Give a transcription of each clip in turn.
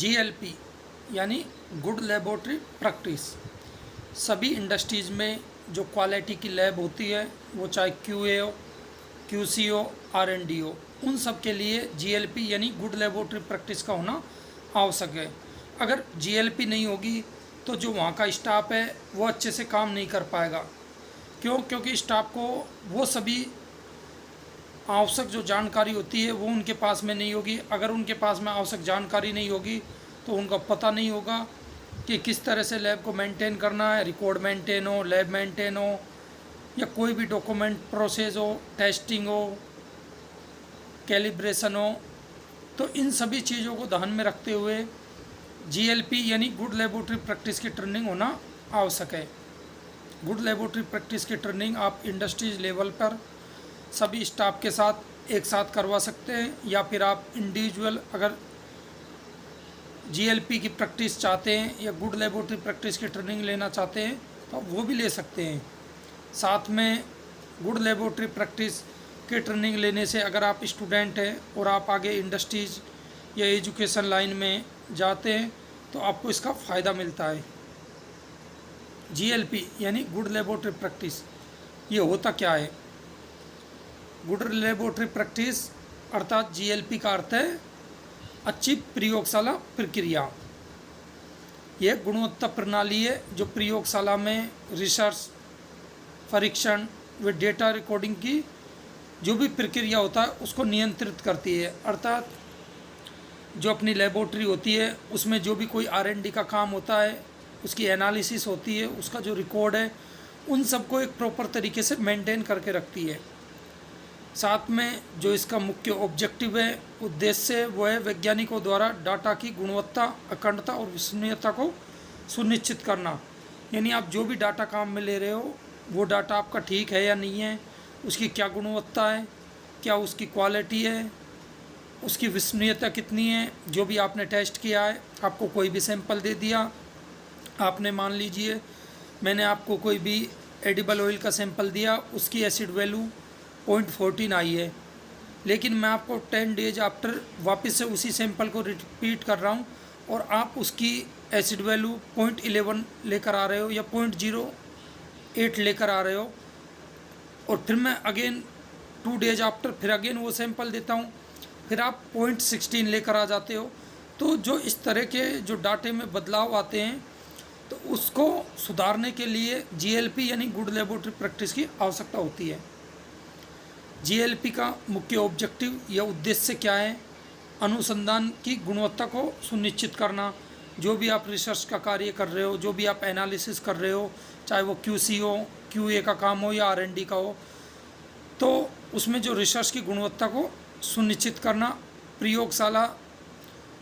GLP यानी good laboratory practice. सभी industries में जो क्वालिटी की लैब होती है, वो चाहे क्यूए हो, क्यूसी हो, आरएनडी हो, उन सब के लिए जीएलपी यानी गुड लेबोरेटरी प्रैक्टिस का होना आवश्यक है। अगर जीएलपी नहीं होगी तो जो वहाँ का स्टाफ है वो अच्छे से काम नहीं कर पाएगा। क्यों? क्योंकि स्टाफ को वो सभी आवश्यक जो जानकारी होती है वो उनके पास में नहीं होगी। अगर उनके पास में आवश्यक जानकारी नहीं होगी तो उनका पता नहीं होगा कि किस तरह से लैब को मेंटेन करना है, रिकॉर्ड मेंटेन हो, लैब मेंटेन हो, या कोई भी डॉक्यूमेंट प्रोसेस हो, टेस्टिंग हो, कैलिब्रेशन हो। तो इन सभी चीज़ों को ध्यान में रखते हुए जीएलपी यानी गुड लेबोरेटरी प्रैक्टिस की ट्रेनिंग होना आवश्यक है। गुड लेबोरेटरी प्रैक्टिस की ट्रेनिंग आप इंडस्ट्रीज लेवल पर सभी स्टाफ के साथ एक साथ करवा सकते हैं, या फिर आप इंडिविजुअल अगर जीएलपी की प्रैक्टिस चाहते हैं या गुड लेबोरेटरी प्रैक्टिस की ट्रेनिंग लेना चाहते हैं तो आप वो भी ले सकते हैं। साथ में गुड लेबोरेटरी प्रैक्टिस की ट्रेनिंग लेने से अगर आप स्टूडेंट हैं और आप आगे इंडस्ट्रीज या एजुकेशन लाइन में जाते हैं तो आपको इसका फ़ायदा मिलता है। जीएलपी यानी गुड लेबोरेटरी प्रैक्टिस, ये होता क्या है? गुड लेबोरेटरी प्रैक्टिस अर्थात जीएलपी का अर्थ है अच्छी प्रयोगशाला प्रक्रिया। यह गुणवत्ता प्रणाली है जो प्रयोगशाला में रिसर्च, परीक्षण व डेटा रिकॉर्डिंग की जो भी प्रक्रिया होता है उसको नियंत्रित करती है। अर्थात जो अपनी लेबोरेटरी होती है उसमें जो भी कोई आरएनडी का काम होता है, उसकी एनालिसिस होती है, उसका जो रिकॉर्ड है, उन सबको एक प्रॉपर तरीके से मेंटेन करके रखती है। साथ में जो इसका मुख्य ऑब्जेक्टिव है, उद्देश्य है, वो है वैज्ञानिकों द्वारा डाटा की गुणवत्ता, अखंडता और विश्वसनीयता को सुनिश्चित करना। यानी आप जो भी डाटा काम में ले रहे हो वो डाटा आपका ठीक है या नहीं है, उसकी क्या गुणवत्ता है, क्या उसकी क्वालिटी है, उसकी विश्वसनीयता कितनी है। जो भी आपने टेस्ट किया है, आपको कोई भी सैंपल दे दिया, आपने मान लीजिए मैंने आपको कोई भी एडिबल ऑयल का सैंपल दिया, उसकी एसिड वैल्यू 0.14 आई है, लेकिन मैं आपको 10 डेज आफ्टर वापस से उसी सैंपल को रिपीट कर रहा हूँ और आप उसकी एसिड वैल्यू 0.11 लेकर आ रहे हो या 0.08 लेकर आ रहे हो, और फिर मैं अगेन 2 डेज आफ्टर फिर अगेन वो सैंपल देता हूँ, फिर आप 0.16 लेकर आ जाते हो। तो जो इस तरह के जो डाटे में बदलाव आते हैं तो उसको सुधारने के लिए जीएलपी यानी गुड लेबोरेटरी प्रैक्टिस की आवश्यकता होती है। जीएलपी का मुख्य ऑब्जेक्टिव या उद्देश्य क्या है? अनुसंधान की गुणवत्ता को सुनिश्चित करना। जो भी आप रिसर्च का कार्य कर रहे हो, जो भी आप एनालिसिस कर रहे हो, चाहे वो क्यूसी हो, क्यूए का काम हो या आरएनडी का हो, तो उसमें जो रिसर्च की गुणवत्ता को सुनिश्चित करना। प्रयोगशाला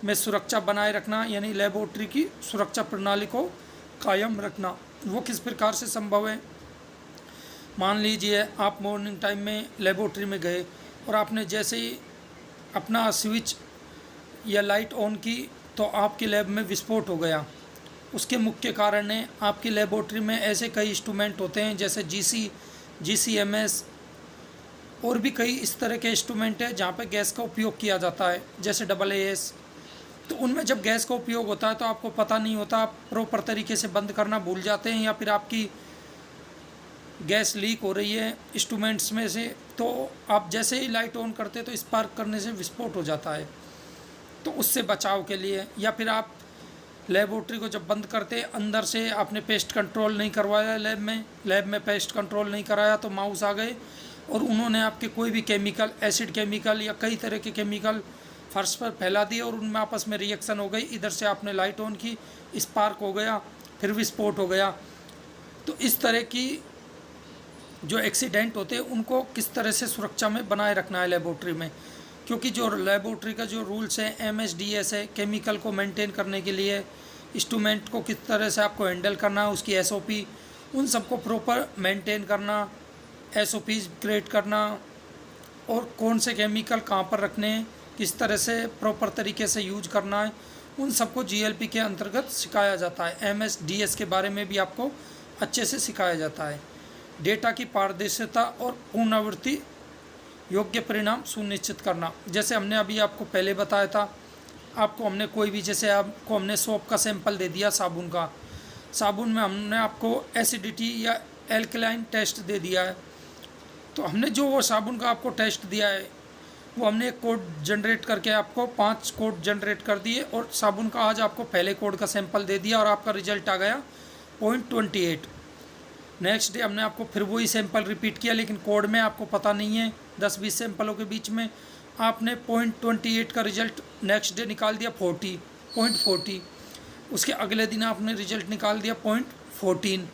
में सुरक्षा बनाए रखना यानी लेबोरेटरी की सुरक्षा प्रणाली को कायम रखना। वो किस प्रकार से संभव है? मान लीजिए आप मॉर्निंग टाइम में लेबोरेटरी में गए और आपने जैसे ही अपना स्विच या लाइट ऑन की तो आपकी लैब में विस्फोट हो गया। उसके मुख्य कारण है आपकी लेबोरेटरी में ऐसे कई इंस्ट्रूमेंट होते हैं जैसे जीसीएमएस और भी कई इस तरह के इंस्ट्रूमेंट है जहाँ पे गैस का उपयोग किया जाता है, जैसे AAS। तो उनमें जब गैस का उपयोग होता है तो आपको पता नहीं होता, आप प्रॉपर तरीके से बंद करना भूल जाते हैं, या फिर आपकी गैस लीक हो रही है इंस्ट्रूमेंट्स में से, तो आप जैसे ही लाइट ऑन करते तो स्पार्क करने से विस्फोट हो जाता है। तो उससे बचाव के लिए, या फिर आप लेबोरेटरी को जब बंद करते अंदर से आपने पेस्ट कंट्रोल नहीं करवाया लैब में पेस्ट कंट्रोल नहीं कराया तो माउस आ गए और उन्होंने आपके कोई भी केमिकल, एसिड केमिकल या कई तरह के केमिकल फर्श पर फैला दिए और उनमें आपस में रिएक्शन हो गई। इधर से आपने लाइट ऑन की, स्पार्क हो गया, फिर विस्फोट हो गया। तो इस तरह की जो एक्सीडेंट होते हैं उनको किस तरह से सुरक्षा में बनाए रखना है लेबोरेटरी में, क्योंकि जो लेबोरेटरी का जो रूल्स है MSDS है, केमिकल को मेंटेन करने के लिए इंस्ट्रूमेंट को किस तरह से आपको हैंडल करना है, उसकी SOP, उन सबको प्रॉपर मेंटेन करना, SOPs क्रिएट करना, और कौन से केमिकल कहाँ पर रखने हैं, किस तरह से प्रॉपर तरीके से यूज करना है, उन सबको GLP के अंतर्गत सिखाया जाता है। MSDS के बारे में भी आपको अच्छे से सिखाया जाता है। डेटा की पारदर्शिता और पुनरावृत्ति योग्य परिणाम सुनिश्चित करना, जैसे हमने अभी आपको पहले बताया था, आपको हमने कोई भी, जैसे आपको हमने सोप का सैंपल दे दिया, साबुन का, साबुन में हमने आपको एसिडिटी या एल्कलाइन टेस्ट दे दिया है, तो हमने जो वो साबुन का आपको टेस्ट दिया है वो हमने एक कोड जनरेट करके आपको 5 कोड जनरेट कर दिए, और साबुन का आज आपको पहले कोड का सैंपल दे दिया और आपका रिजल्ट आ गया 0.28। नेक्स्ट डे हमने आपको फिर वही सैंपल रिपीट किया, लेकिन कोड में आपको पता नहीं है, 10-20 सैंपलों के बीच में आपने 0.28 का रिजल्ट नेक्स्ट डे निकाल दिया 0.40। उसके अगले दिन आपने रिजल्ट निकाल दिया 0.14।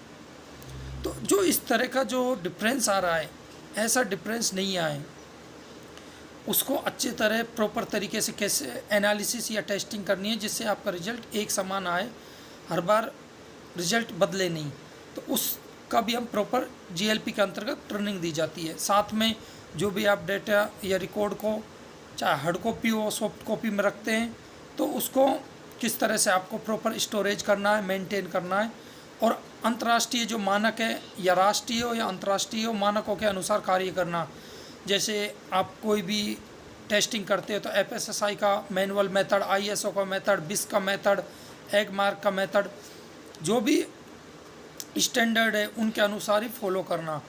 तो जो इस तरह का जो डिफरेंस आ रहा है, ऐसा डिफरेंस नहीं आए, उसको अच्छी तरह प्रॉपर तरीके से कैसे एनालिसिस या टेस्टिंग करनी है जिससे आपका रिजल्ट एक समान आए, हर बार रिजल्ट बदले नहीं। तो उसका भी हम प्रॉपर जीएलपी के अंतर्गत ट्रेनिंग दी जाती है। साथ में जो भी आप डेटा या रिकॉर्ड को चाहे हार्ड कॉपी हो सॉफ्ट कॉपी में रखते हैं, तो उसको किस तरह से आपको प्रॉपर स्टोरेज करना है, मेंटेन करना है, और अंतर्राष्ट्रीय जो मानक है या राष्ट्रीय हो या अंतर्राष्ट्रीय मानकों के अनुसार कार्य करना। जैसे आप कोई भी टेस्टिंग करते हो तो एफएसएसआई का मैनुअल मेथड, आईएसओ का मेथड, बिस का मेथड, एग मार्क का मेथड, जो भी स्टैंडर्ड है उनके अनुसार ही फॉलो करना।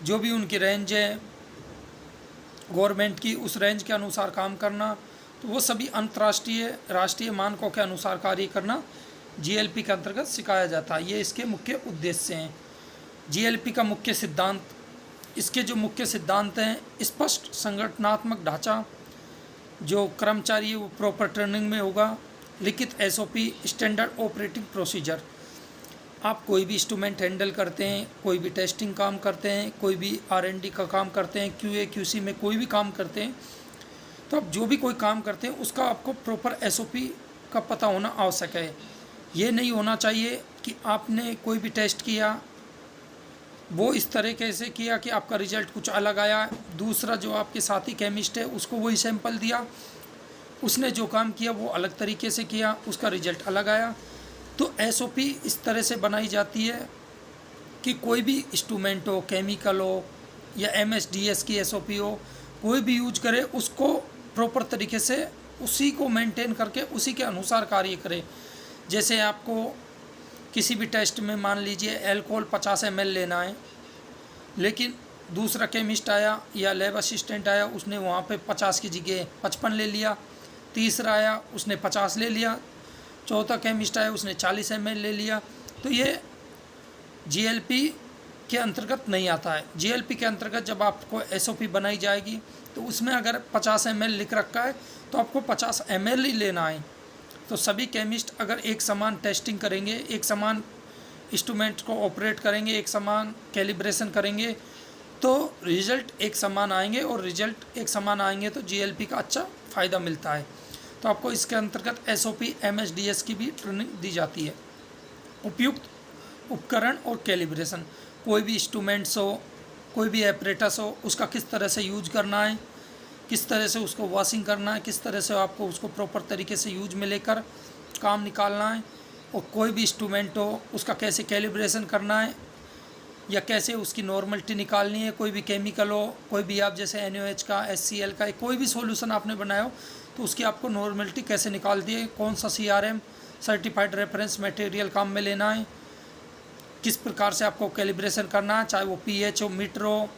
जो भी उनकी रेंज है गवर्नमेंट की, उस रेंज के अनुसार काम करना। तो वो सभी अंतर्राष्ट्रीय राष्ट्रीय मानकों के अनुसार कार्य करना जीएलपी के अंतर्गत सिखाया जाता है। ये इसके मुख्य उद्देश्य हैं। जीएलपी का मुख्य सिद्धांत, इसके जो मुख्य सिद्धांत हैं, स्पष्ट संगठनात्मक ढांचा, जो कर्मचारी वो प्रॉपर ट्रेनिंग में होगा, लिखित एसओपी स्टैंडर्ड ऑपरेटिंग प्रोसीजर। आप कोई भी इंस्ट्रूमेंट हैंडल करते हैं, कोई भी टेस्टिंग काम करते हैं, कोई भी आरएनडी का काम करते हैं, क्यूए क्यूसी में कोई भी काम करते हैं, तो आप जो भी कोई काम करते हैं उसका आपको प्रॉपर एसओपी का पता होना आवश्यक है। ये नहीं होना चाहिए कि आपने कोई भी टेस्ट किया, वो इस तरीके से किया कि आपका रिजल्ट कुछ अलग आया, दूसरा जो आपके साथी केमिस्ट है उसको वही सैंपल दिया, उसने जो काम किया वो अलग तरीके से किया, उसका रिजल्ट अलग आया। तो एसओपी इस तरह से बनाई जाती है कि कोई भी इंस्ट्रूमेंट हो, केमिकल हो या एमएसडीएस की एसओपी हो, कोई भी यूज करे उसको प्रॉपर तरीके से उसी को मेंटेन करके उसी के अनुसार कार्य करे। जैसे आपको किसी भी टेस्ट में मान लीजिए अल्कोहल 50 ml लेना है, लेकिन दूसरा केमिस्ट आया या लैब असिस्टेंट आया, उसने वहाँ पे 50 की जगह 55 ले लिया, तीसरा आया उसने 50 ले लिया, चौथा केमिस्ट आया उसने 40 ml ले लिया। तो ये जीएलपी के अंतर्गत नहीं आता है। जीएलपी के अंतर्गत जब आपको एसओपी बनाई जाएगी तो उसमें अगर 50 ml लिख रखा है तो आपको 50 ml ही लेना है। तो सभी केमिस्ट अगर एक समान टेस्टिंग करेंगे, एक समान इंस्ट्रूमेंट को ऑपरेट करेंगे, एक समान कैलिब्रेशन करेंगे, तो रिजल्ट एक समान आएंगे, और रिजल्ट एक समान आएंगे तो जीएलपी का अच्छा फ़ायदा मिलता है। तो आपको इसके अंतर्गत एसओपी एमएसडीएस की भी ट्रेनिंग दी जाती है। उपयुक्त उपकरण और कैलिब्रेशन, कोई भी इंस्ट्रूमेंट्स हो, कोई भी एपरेटस हो, उसका किस तरह से यूज करना है, किस तरह से उसको वॉशिंग करना है, किस तरह से आपको उसको प्रॉपर तरीके से यूज में लेकर काम निकालना है, और कोई भी इंस्ट्रूमेंट हो उसका कैसे कैलिब्रेशन करना है या कैसे उसकी नॉर्मलिटी निकालनी है। कोई भी केमिकल हो, कोई भी आप जैसे NaOH का, HCl का, कोई भी सॉल्यूशन आपने बनाया हो तो उसकी आपको नॉर्मलिटी कैसे निकालती है, कौन सा CRM सर्टिफाइड रेफरेंस मटेरियल काम में लेना है, किस प्रकार से आपको कैलिब्रेशन करना है, चाहे वो pH हो, मीटर हो,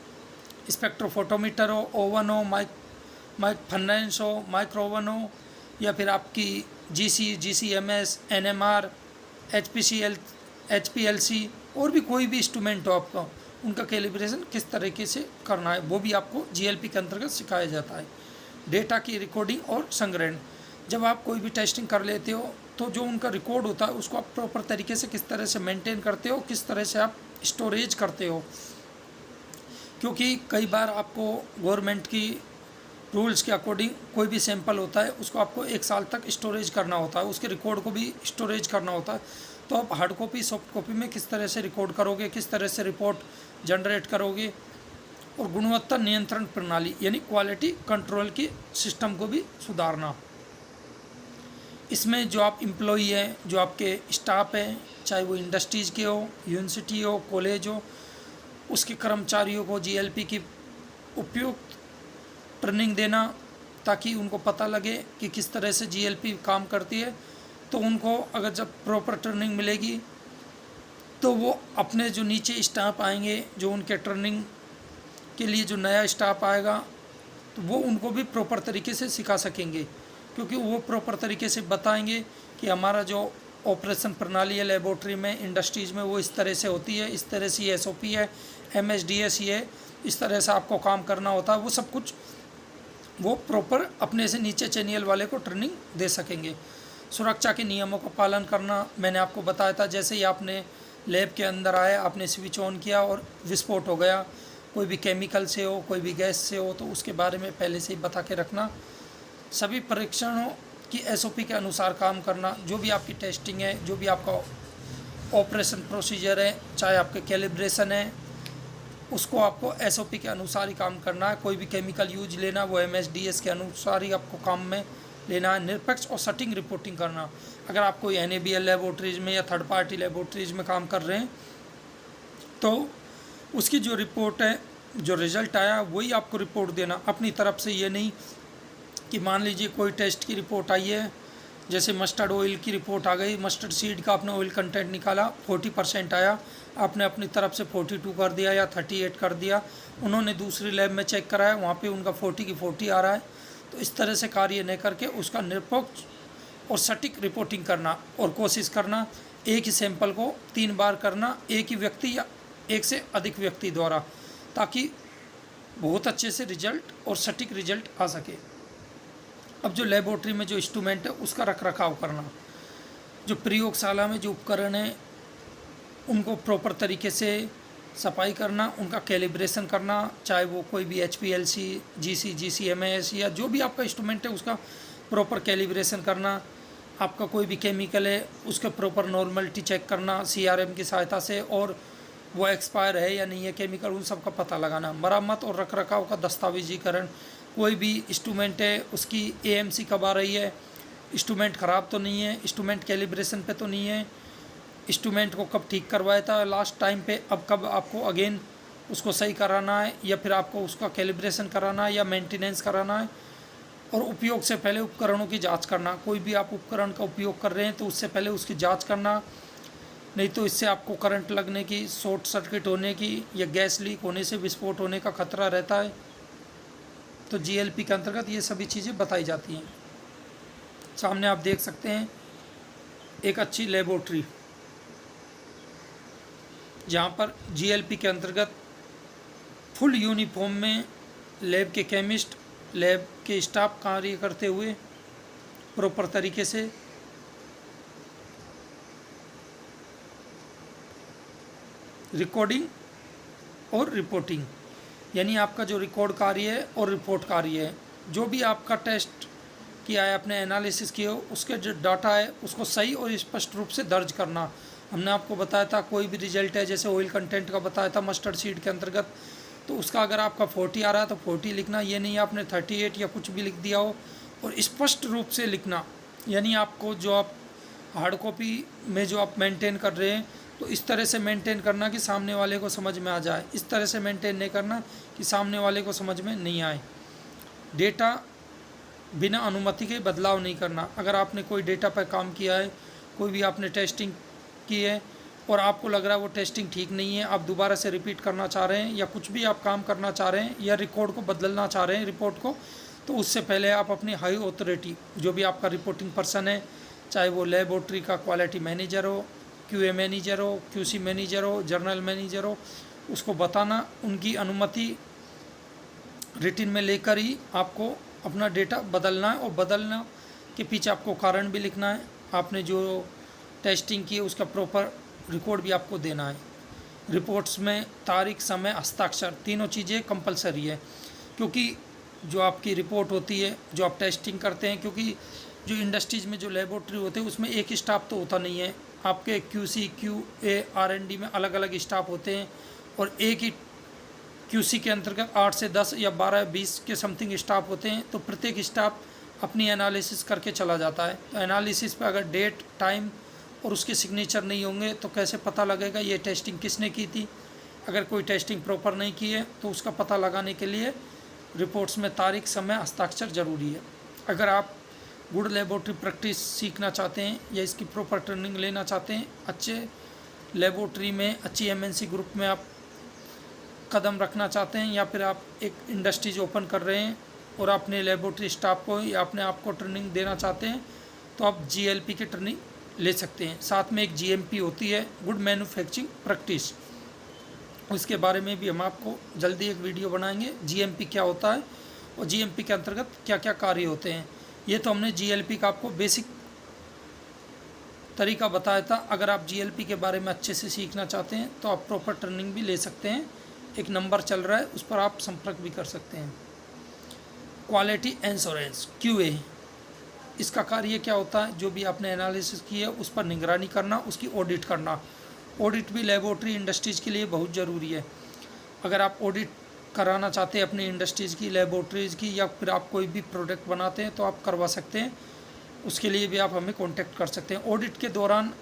स्पेक्ट्रोफोटोमीटर हो, ओवन हो, फर्नेस हो, माइक्रो ओवन हो, या फिर आपकी GCMS, NMR, HPLC और भी कोई भी इंस्ट्रूमेंट हो आपका, उनका कैलिब्रेशन किस तरीके से करना है वो भी आपको जीएलपी के अंतर्गत सिखाया जाता है। डेटा की रिकॉर्डिंग और संग्रहण, जब आप कोई भी टेस्टिंग कर लेते हो तो जो उनका रिकॉर्ड होता है उसको आप प्रॉपर तरीके से किस तरह से मेंटेन करते हो, किस तरह से आप स्टोरेज करते हो, क्योंकि कई बार आपको गवर्नमेंट की रूल्स के अकॉर्डिंग कोई भी सैंपल होता है उसको आपको 1 साल तक स्टोरेज करना होता है, उसके रिकॉर्ड को भी स्टोरेज करना होता है। तो आप हार्ड कॉपी सॉफ्ट कॉपी में किस तरह से रिकॉर्ड करोगे, किस तरह से रिपोर्ट जनरेट करोगे, और गुणवत्ता नियंत्रण प्रणाली यानी क्वालिटी कंट्रोल की सिस्टम को भी सुधारना। इसमें जो आप एम्प्लॉई हैं, जो आपके स्टाफ हैं, चाहे वो इंडस्ट्रीज़ के हो, यूनिवर्सिटी हो, कॉलेज हो, उसके कर्मचारियों को जीएलपी की उपयुक्त ट्रेनिंग देना, ताकि उनको पता लगे कि किस तरह से जीएलपी काम करती है। तो उनको अगर जब प्रॉपर ट्रेनिंग मिलेगी तो वो अपने जो नीचे स्टाफ आएंगे, जो उनके ट्रेनिंग के लिए जो नया स्टाफ आएगा, तो वो उनको भी प्रॉपर तरीके से सिखा सकेंगे, क्योंकि वो प्रॉपर तरीके से बताएंगे कि हमारा जो ऑपरेशन प्रणाली है लेबोरेटरी में, इंडस्ट्रीज़ में, वो इस तरह से होती है, इस तरह से एसओपी है, एमएसडीएस ये, इस तरह से आपको काम करना होता है। वो सब कुछ वो प्रॉपर अपने से नीचे चैनियल वाले को ट्रेनिंग दे सकेंगे। सुरक्षा के नियमों का पालन करना मैंने आपको बताया था। जैसे ही आपने लैब के अंदर आए, आपने स्विच ऑन किया और विस्फोट हो गया, कोई भी केमिकल से हो, कोई भी गैस से हो, तो उसके बारे में पहले से ही बता के रखना। सभी परीक्षणों की एसओपी के अनुसार काम करना। जो भी आपकी टेस्टिंग है, जो भी आपका ऑपरेशन प्रोसीजर है, चाहे आपके कैलिब्रेशन है, उसको आपको एसओपी के अनुसार ही काम करना है। कोई भी केमिकल यूज लेना, वो एमएसडीएस के अनुसार ही आपको काम में लेना है। निरपेक्ष और सटीक रिपोर्टिंग करना। अगर आप कोई एनएबीएल लेबोरेटरीज़ में या थर्ड पार्टी लेबोरेटरीज़ में काम कर रहे हैं, तो उसकी जो रिपोर्ट है, जो रिज़ल्ट आया, वही आपको रिपोर्ट देना अपनी तरफ से। ये नहीं कि मान लीजिए कोई टेस्ट की रिपोर्ट आई है, जैसे मस्टर्ड ऑयल की रिपोर्ट आ गई, मस्टर्ड सीड का आपने ऑयल कंटेंट निकाला, 40% आया, आपने अपनी तरफ से 42 कर दिया या 38 कर दिया। उन्होंने दूसरी लैब में चेक कराया, वहाँ पे उनका 40 की 40 आ रहा है। तो इस तरह से कार्य नहीं करके उसका निरपेक्ष और सटीक रिपोर्टिंग करना, और कोशिश करना एक ही सैंपल को 3 बार करना, एक ही व्यक्ति या एक से अधिक व्यक्ति द्वारा, ताकि बहुत अच्छे से रिजल्ट और सटीक रिजल्ट आ सके। अब जो लेबोरेटरी में जो इंस्ट्रूमेंट है, उसका रख रखाव करना। जो प्रयोगशाला में जो उपकरण है, उनको प्रॉपर तरीके से सफाई करना, उनका कैलिब्रेशन करना, चाहे वो कोई भी HPLC, GC, GCMS या जो भी आपका इंस्ट्रूमेंट है, उसका प्रॉपर कैलिब्रेशन करना। आपका कोई भी केमिकल है, उसका प्रॉपर नॉर्मलिटी चेक करना CRM की सहायता से, और वो एक्सपायर है या नहीं है केमिकल, उन सब का पता लगाना। मरम्मत और रख रखाव का दस्तावेजीकरण। कोई भी इंस्ट्रूमेंट है, उसकी AMC कब आ रही है, इंस्ट्रूमेंट ख़राब तो नहीं है, इंस्ट्रूमेंट कैलिब्रेशन पे तो नहीं है, इंस्ट्रूमेंट को कब ठीक करवाया था लास्ट टाइम पे, अब कब आपको अगेन उसको सही कराना है, या फिर आपको उसका कैलिब्रेशन कराना है या मेंटेनेंस कराना है। और उपयोग से पहले उपकरणों की जांच करना। कोई भी आप उपकरण का उपयोग कर रहे हैं तो उससे पहले उसकी जांच करना, नहीं तो इससे आपको करंट लगने की, शॉर्ट सर्किट होने की या गैस लीक होने से विस्फोट होने का खतरा रहता है। तो GLP के अंतर्गत ये सभी चीज़ें बताई जाती हैं। सामने आप देख सकते हैं एक अच्छी लेबोरेटरी, जहाँ पर GLP के अंतर्गत फुल यूनिफॉर्म में लैब के केमिस्ट, लैब के स्टाफ कार्य करते हुए प्रॉपर तरीके से रिकॉर्डिंग और रिपोर्टिंग, यानी आपका जो रिकॉर्ड कार्य है और रिपोर्ट कार्य है, जो भी आपका टेस्ट किया है, आपने एनालिसिस किया हो, उसके जो डाटा है उसको सही और स्पष्ट रूप से दर्ज करना। हमने आपको बताया था कोई भी रिजल्ट है, जैसे ऑयल कंटेंट का बताया था मस्टर्ड सीड के अंतर्गत, तो उसका अगर आपका 40 आ रहा है तो 40 लिखना, ये नहीं आपने 38 या कुछ भी लिख दिया हो, और स्पष्ट रूप से लिखना। यानी आपको जो आप हार्ड कॉपी में जो आप मेंटेन कर रहे हैं, तो इस तरह से मेंटेन करना कि सामने वाले को समझ में आ जाए, इस तरह से मेंटेन नहीं करना कि सामने वाले को समझ में नहीं आए। डेटा बिना अनुमति के बदलाव नहीं करना। अगर आपने कोई डेटा पर काम किया है, कोई भी आपने टेस्टिंग की है और आपको लग रहा है वो टेस्टिंग ठीक नहीं है, आप दोबारा से रिपीट करना चाह रहे हैं, या कुछ भी आप काम करना चाह रहे हैं, या रिकॉर्ड को बदलना चाह रहे हैं रिपोर्ट को, तो उससे पहले आप अपनी हाई अथॉरिटी, जो भी आपका रिपोर्टिंग पर्सन है, चाहे वो लेबोरेटरी का क्वालिटी मैनेजर हो, QA मैनेजर हो, QC मैनेजर हो, जर्नल मैनेजर हो, उसको बताना। उनकी अनुमति रिटिन में लेकर ही आपको अपना डेटा बदलना है, और बदलना के पीछे आपको कारण भी लिखना है। आपने जो टेस्टिंग की है उसका प्रॉपर रिकॉर्ड भी आपको देना है। रिपोर्ट्स में तारीख, समय, हस्ताक्षर, तीनों चीज़ें कंपलसरी है, क्योंकि जो आपकी रिपोर्ट होती है, जो आप टेस्टिंग करते हैं, क्योंकि जो इंडस्ट्रीज़ में जो लेबोरेटरी होते हैं उसमें एक ही स्टाफ तो होता नहीं है, आपके QC, QA, R&D में अलग अलग स्टाफ होते हैं, और एक ही QC के अंतर्गत 8 से 10 या 12 20 के समथिंग स्टाफ होते हैं। तो प्रत्येक स्टाफ अपनी एनालिसिस करके चला जाता है। तो एनालिसिस पे अगर डेट, टाइम और उसके सिग्नेचर नहीं होंगे तो कैसे पता लगेगा ये टेस्टिंग किसने की थी। अगर कोई टेस्टिंग प्रॉपर नहीं की है तो उसका पता लगाने के लिए रिपोर्ट्स में तारीख, समय, हस्ताक्षर जरूरी है। अगर आप गुड लेबोरेटरी प्रैक्टिस सीखना चाहते हैं या इसकी प्रॉपर ट्रेनिंग लेना चाहते हैं, अच्छे लेबोरेटरी में, अच्छी एमएनसी ग्रुप में आप कदम रखना चाहते हैं, या फिर आप एक इंडस्ट्रीज ओपन कर रहे हैं और अपने लेबोरेटरी स्टाफ को या अपने आप को ट्रेनिंग देना चाहते हैं, तो आप जीएलपी की ट्रेनिंग ले सकते हैं। साथ में एक जीएमपी होती है, गुड मैन्युफैक्चरिंग प्रैक्टिस, उसके बारे में भी हम आपको जल्दी एक वीडियो बनाएंगे। जीएमपी क्या होता है और जीएमपी के अंतर्गत क्या क्या कार्य होते हैं। ये तो हमने जीएलपी का आपको बेसिक तरीका बताया था। अगर आप जीएलपी के बारे में अच्छे से सीखना चाहते हैं तो आप प्रॉपर ट्रेनिंग भी ले सकते हैं। एक नंबर चल रहा है, उस पर आप संपर्क भी कर सकते हैं। क्वालिटी एश्योरेंस QA, इसका कार्य क्या होता है? जो भी आपने एनालिसिस की है उस पर निगरानी करना, उसकी ऑडिट करना। ऑडिट भी लेबोरेटरी इंडस्ट्रीज़ के लिए बहुत ज़रूरी है। अगर आप ऑडिट कराना चाहते हैं अपनी इंडस्ट्रीज़ की, लेबोरेटरीज़ की, या फिर आप कोई भी प्रोडक्ट बनाते हैं तो आप करवा सकते हैं। उसके लिए भी आप हमें कांटेक्ट कर सकते हैं। ऑडिट के दौरान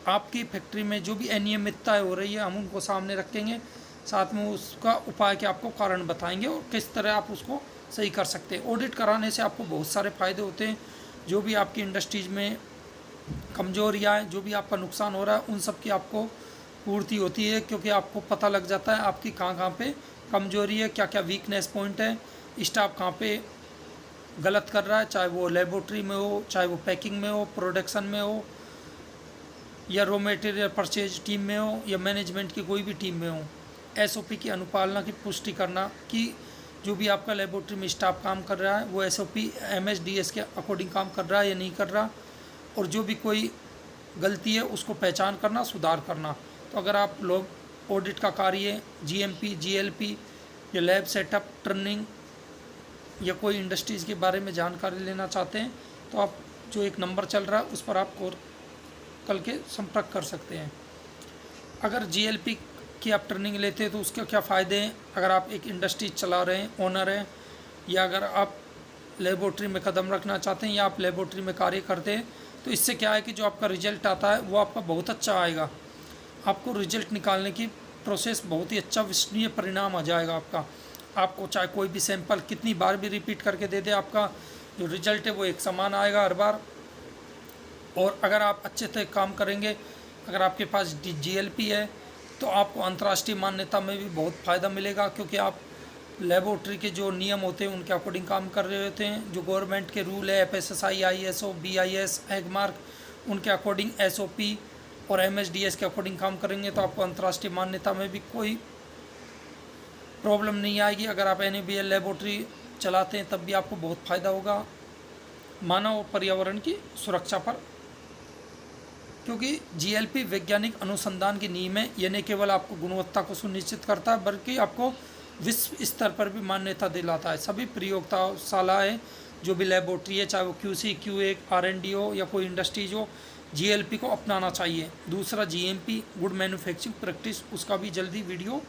आपकी फैक्ट्री में जो भी अनियमितताएं हो रही है हम उनको सामने रखेंगे, साथ में उसका उपाय के आपको कारण बताएंगे और किस तरह आप उसको सही कर सकते हैं। ऑडिट कराने से आपको बहुत सारे फ़ायदे होते हैं। जो भी आपकी इंडस्ट्रीज़ में कमजोरियाँ हैं, जो भी आपका नुकसान हो रहा है, उन सब की आपको पूर्ति होती है, क्योंकि आपको पता लग जाता है आपकी कहाँ पे कमजोरी है, क्या क्या वीकनेस पॉइंट है, स्टाफ कहाँ पे गलत कर रहा है, चाहे वो लेबोरेटरी में हो, चाहे वो पैकिंग में हो, प्रोडक्शन में हो, या रॉ मटेरियल परचेज टीम में हो, या मैनेजमेंट की कोई भी टीम में हो। एसओपी की अनुपालना की पुष्टि करना कि जो भी आपका लेबोरेटरी में स्टाफ काम कर रहा है वो एसओपी एमएसडीएस के अकॉर्डिंग काम कर रहा है या नहीं कर रहा, और जो भी कोई गलती है उसको पहचान करना, सुधार करना। तो अगर आप लोग ऑडिट का कार्य, जीएमपी, जीएलपी या लैब सेटअप, ट्रेनिंग या कोई इंडस्ट्रीज़ के बारे में जानकारी लेना चाहते हैं तो आप जो एक नंबर चल रहा है उस पर आप कॉल करके संपर्क कर सकते हैं। अगर जीएलपी की आप ट्रेनिंग लेते हैं तो उसके क्या फ़ायदे हैं? अगर आप एक इंडस्ट्री चला रहे हैं, ओनर हैं, या अगर आप लेबोरेटरी में कदम रखना चाहते हैं या आप लेबोरेटरी में कार्य करते हैं, तो इससे क्या है कि जो आपका रिजल्ट आता है वो आपका बहुत अच्छा आएगा। आपको रिजल्ट निकालने की प्रोसेस बहुत ही अच्छा, विश्वसनीय परिणाम आ जाएगा आपका। आपको चाहे कोई भी सैंपल कितनी बार भी रिपीट करके दे दे, आपका जो रिजल्ट है वो एक समान आएगा हर बार। और अगर आप अच्छे से काम करेंगे, अगर आपके पास जीएलपी है तो आपको अंतर्राष्ट्रीय मान्यता में भी बहुत फ़ायदा मिलेगा, क्योंकि आप लेबोरेटरी के जो नियम होते हैं उनके अकॉर्डिंग काम कर रहे होते हैं। जो गवर्नमेंट के रूल है, FSSAI, ISO, BIS, एगमार्क, उनके अकॉर्डिंग SOP और MSDS के अकॉर्डिंग काम करेंगे तो आपको अंतर्राष्ट्रीय मान्यता में भी कोई प्रॉब्लम नहीं आएगी। अगर आप NABL लेबोरेटरी चलाते हैं तब भी आपको बहुत फ़ायदा होगा मानव और पर्यावरण की सुरक्षा पर, क्योंकि जीएलपी वैज्ञानिक अनुसंधान की नींव है। यह न केवल आपको गुणवत्ता को सुनिश्चित करता है बल्कि आपको विश्व स्तर पर भी मान्यता दिलाता है। सभी प्रयोगशालाएँ, जो भी लेबोरेटरी है, चाहे वो QC, QA, R&D हो या कोई इंडस्ट्रीज हो, जीएलपी को अपनाना चाहिए। दूसरा जीएमपी, गुड मैन्युफैक्चरिंग प्रैक्टिस, उसका भी जल्दी वीडियो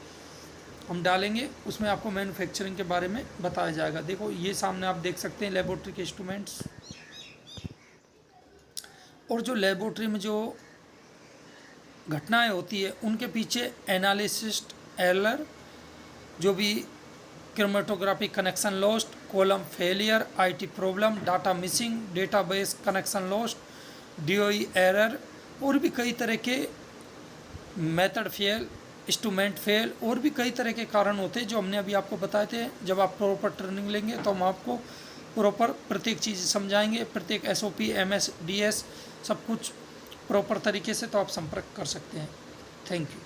हम डालेंगे, उसमें आपको मैन्युफैक्चरिंग के बारे में बताया जाएगा। देखो ये सामने आप देख सकते हैं लेबोरेटरी के इंस्ट्रूमेंट्स, और जो लेबोरेटरी में जो घटनाएं होती है उनके पीछे एनालिसिस एरर, जो भी chromatography connection lost, column failure, IT problem, data missing, database connection lost, DOE error, और भी कई तरह के मेथड फेल, इंस्ट्रूमेंट फेल, और भी कई तरह के कारण होते हैं जो हमने अभी आपको बताए थे। जब आप प्रॉपर ट्रेनिंग लेंगे तो हम आपको प्रॉपर प्रत्येक चीज़ समझाएंगे, प्रत्येक SOP, MSDS सब कुछ प्रॉपर तरीके से, तो आप संपर्क कर सकते हैं। Thank you.